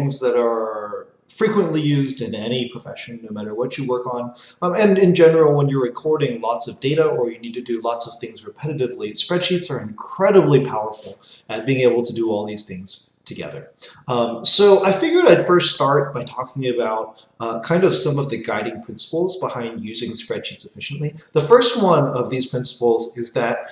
things that are frequently used in any profession, no matter what you work on. And in general, when you're recording lots of data or you need to do lots of things repetitively, spreadsheets are incredibly powerful at being able to do all these things together. So I figured I'd first start by talking about kind of some of the guiding principles behind using spreadsheets efficiently. The first one of these principles is that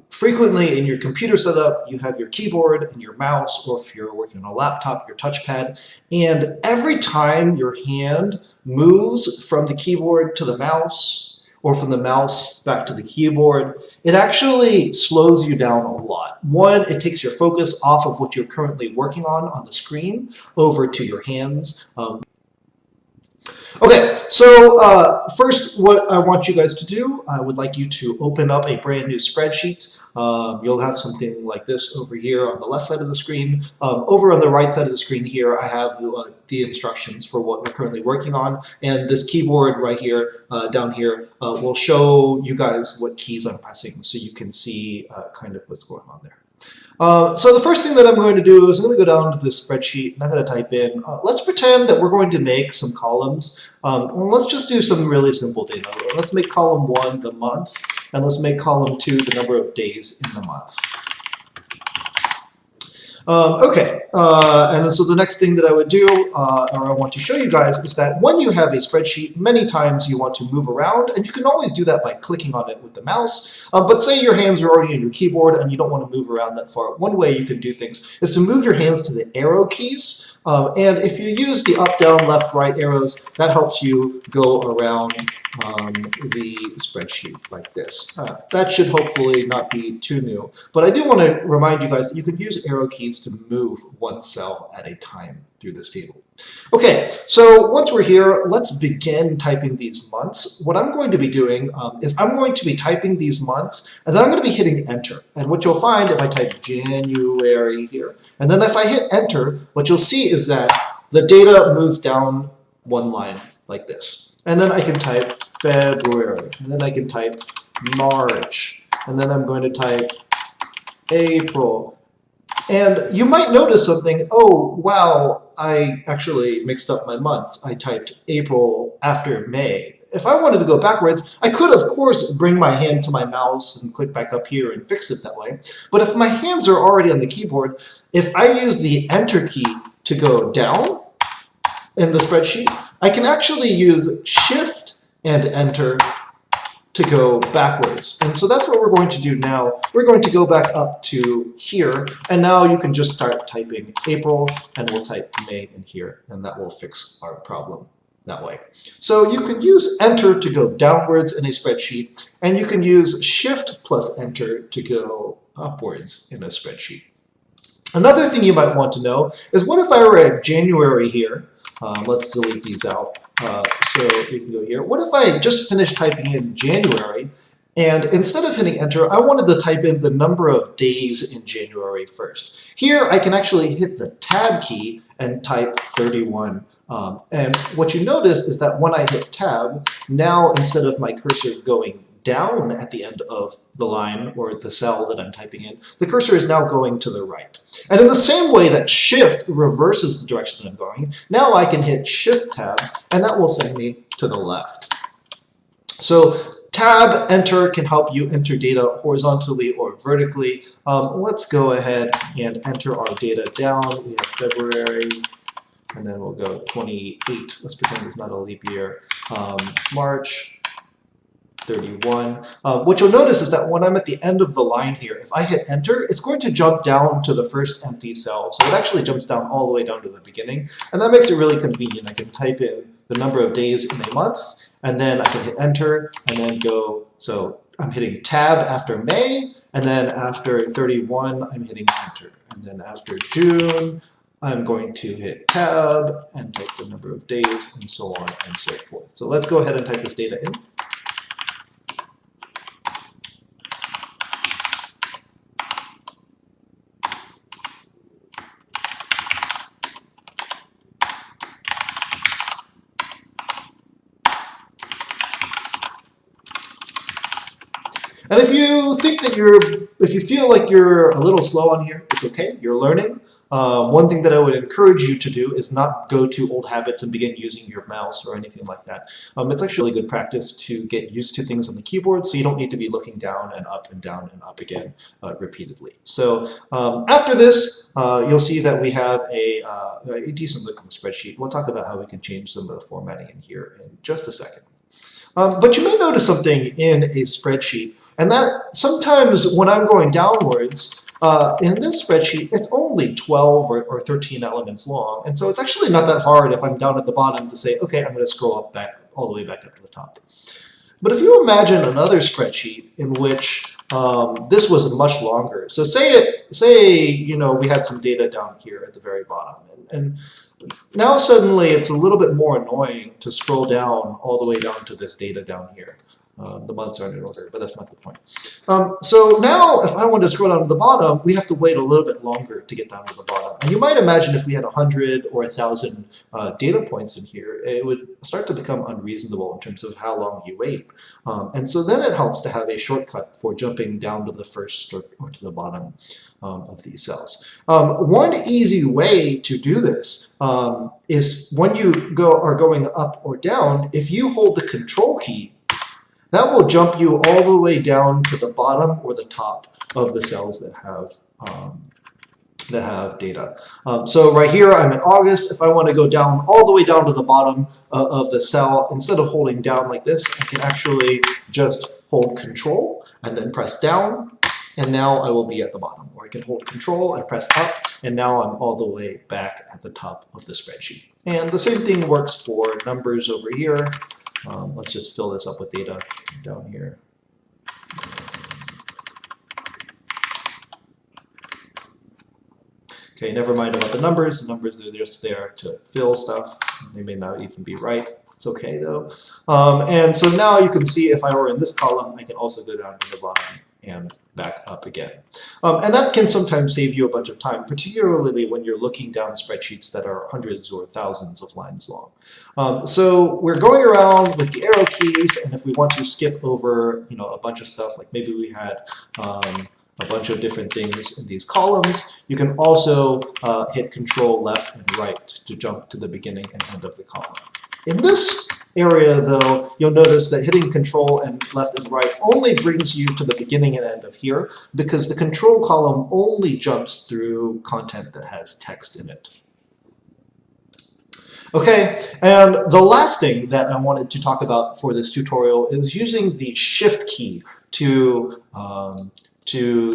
frequently in your computer setup, you have your keyboard and your mouse, or if you're working on a laptop, your touchpad, and every time your hand moves from the keyboard to the mouse, or from the mouse back to the keyboard, it actually slows you down a lot. One, it takes your focus off of what you're currently working on the screen over to your hands. Okay, so first what I want you guys to do, I would like you to open up a brand new spreadsheet. You'll have something like this over here on the left side of the screen. Over on the right side of the screen here, I have the instructions for what we're currently working on. And this keyboard right here, down here, will show you guys what keys I'm pressing so you can see kind of what's going on there. So the first thing that I'm going to do is I'm going to go down to this spreadsheet and I'm going to type in, let's pretend that we're going to make some columns. Let's just do some really simple data. Let's make column 1 the month, and let's make column 2 the number of days in the month. Okay, and so the next thing that I would do, or I want to show you guys, is that when you have a spreadsheet, many times you want to move around, and you can always do that by clicking on it with the mouse. But say your hands are already on your keyboard and you don't want to move around that far. One way you can do things is to move your hands to the arrow keys. And if you use the up, down, left, right arrows, that helps you go around the spreadsheet like this. That should hopefully not be too new. But I do want to remind you guys that you can use arrow keys to move one cell at a time through this table. Okay, so once we're here, let's begin typing these months. What I'm going to be doing is I'm going to be typing these months, and then I'm going to be hitting enter. And what you'll find if I type January here, and then if I hit enter, what you'll see is that the data moves down one line like this. And then I can type February, and then I can type March, and then I'm going to type April. And you might notice something, oh, wow, I actually mixed up my months. I typed April after May. If I wanted to go backwards, I could, of course, bring my hand to my mouse and click back up here and fix it that way. But if my hands are already on the keyboard, if I use the Enter key to go down in the spreadsheet, I can actually use Shift and Enter to go backwards. And so that's what we're going to do now. We're going to go back up to here, and now you can just start typing April, and we'll type May in here, and that will fix our problem that way. So you can use Enter to go downwards in a spreadsheet, and you can use Shift plus Enter to go upwards in a spreadsheet. Another thing you might want to know is, what if I were at January here? Let's delete these out. So we can go here. What if I just finished typing in January, and instead of hitting enter, I wanted to type in the number of days in January first. Here I can actually hit the tab key and type 31. And what you notice is that when I hit tab, now instead of my cursor going down at the end of the line or the cell that I'm typing in, the cursor is now going to the right. And in the same way that Shift reverses the direction that I'm going, now I can hit Shift Tab, and that will send me to the left. So Tab, Enter can help you enter data horizontally or vertically. Let's go ahead and enter our data down. We have February, and then we'll go 28. Let's pretend it's not a leap year. March 31. What you'll notice is that when I'm at the end of the line here, if I hit enter, it's going to jump down to the first empty cell. So it actually jumps down all the way down to the beginning. And that makes it really convenient. I can type in the number of days in a month, and then I can hit enter and then go. So I'm hitting tab after May, and then after 31, I'm hitting enter. And then after June, I'm going to hit tab and type the number of days, and so on and so forth. So let's go ahead and type this data in. And if you think that if you feel like you're a little slow on here, it's okay, you're learning. one thing that I would encourage you to do is not go to old habits and begin using your mouse or anything like that. It's actually really good practice to get used to things on the keyboard, so you don't need to be looking down and up again repeatedly. So after this, you'll see that we have a decent looking spreadsheet. We'll talk about how we can change some of the formatting in here in just a second. But you may notice something in a spreadsheet, and that sometimes when I'm going downwards, in this spreadsheet, it's only 12 or 13 elements long, and so it's actually not that hard if I'm down at the bottom to say, okay, I'm going to scroll up back all the way back up to the top. But if you imagine another spreadsheet in which this was much longer, so say you know we had some data down here at the very bottom, and now suddenly it's a little bit more annoying to scroll down all the way down to this data down here. The months aren't in order, but that's not the point. So now if I want to scroll down to the bottom, we have to wait a little bit longer to get down to the bottom. And you might imagine if we had 100 or 1,000 data points in here, it would start to become unreasonable in terms of how long you wait. And so then it helps to have a shortcut for jumping down to the first or to the bottom of these cells. One easy way to do this is when you are going up or down, if you hold the Control key, that will jump you all the way down to the bottom or the top of the cells that have data. So right here, I'm in August. If I want to go down all the way down to the bottom of the cell, instead of holding down like this, I can actually just hold Control and then press down, and now I will be at the bottom. Or I can hold Control and press up, and now I'm all the way back at the top of the spreadsheet. And the same thing works for numbers over here. Let's just fill this up with data down here. Okay, never mind about the numbers. The numbers are just there to fill stuff. They may not even be right. It's okay though. And so now you can see if I were in this column, I can also go down to the bottom and back up again. And that can sometimes save you a bunch of time, particularly when you're looking down spreadsheets that are hundreds or thousands of lines long. So we're going around with the arrow keys, and if we want to skip over a bunch of stuff, like maybe we had a bunch of different things in these columns, you can also hit Control left and right to jump to the beginning and end of the column. In this area, though, you'll notice that hitting Control and left and right only brings you to the beginning and end of here, because the Control column only jumps through content that has text in it. Okay, and the last thing that I wanted to talk about for this tutorial is using the Shift key to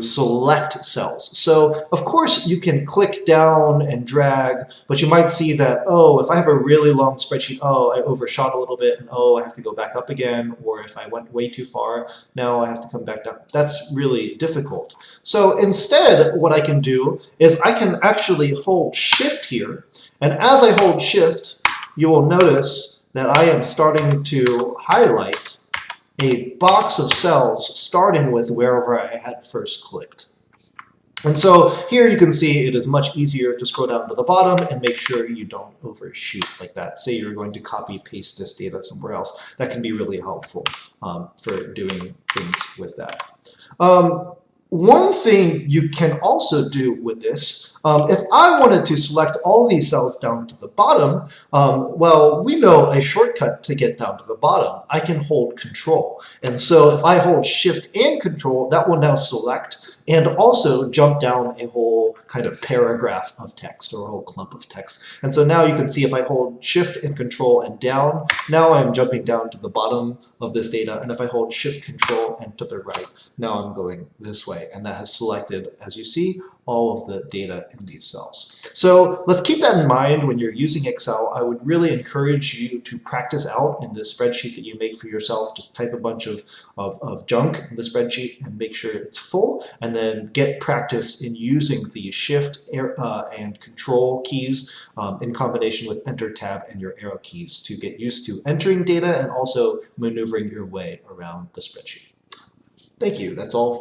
select cells. So of course you can click down and drag, but you might see that, oh, if I have a really long spreadsheet, oh, I overshot a little bit, and oh, I have to go back up again, or if I went way too far, now I have to come back down. That's really difficult. So instead, what I can do is I can actually hold Shift here, and as I hold Shift, you will notice that I am starting to highlight a box of cells starting with wherever I had first clicked. And so here you can see it is much easier to scroll down to the bottom and make sure you don't overshoot like that. Say you're going to copy paste this data somewhere else. That can be really helpful for doing things with that. One thing you can also do with this, if I wanted to select all these cells down to the bottom, well, we know a shortcut to get down to the bottom. I can hold Control. And so if I hold Shift and Control, that will now select and also jump down a whole kind of paragraph of text or a whole clump of text. And so now you can see if I hold Shift and Control and down, now I'm jumping down to the bottom of this data. And if I hold Shift, Control, and to the right, now I'm going this way. And that has selected, as you see, all of the data in these cells. So let's keep that in mind when you're using Excel. I would really encourage you to practice out in this spreadsheet that you make for yourself. Just type a bunch of junk in the spreadsheet and make sure it's full, and then get practice in using the Shift and Control keys in combination with Enter, Tab, and your arrow keys to get used to entering data and also maneuvering your way around the spreadsheet. Thank you. That's all.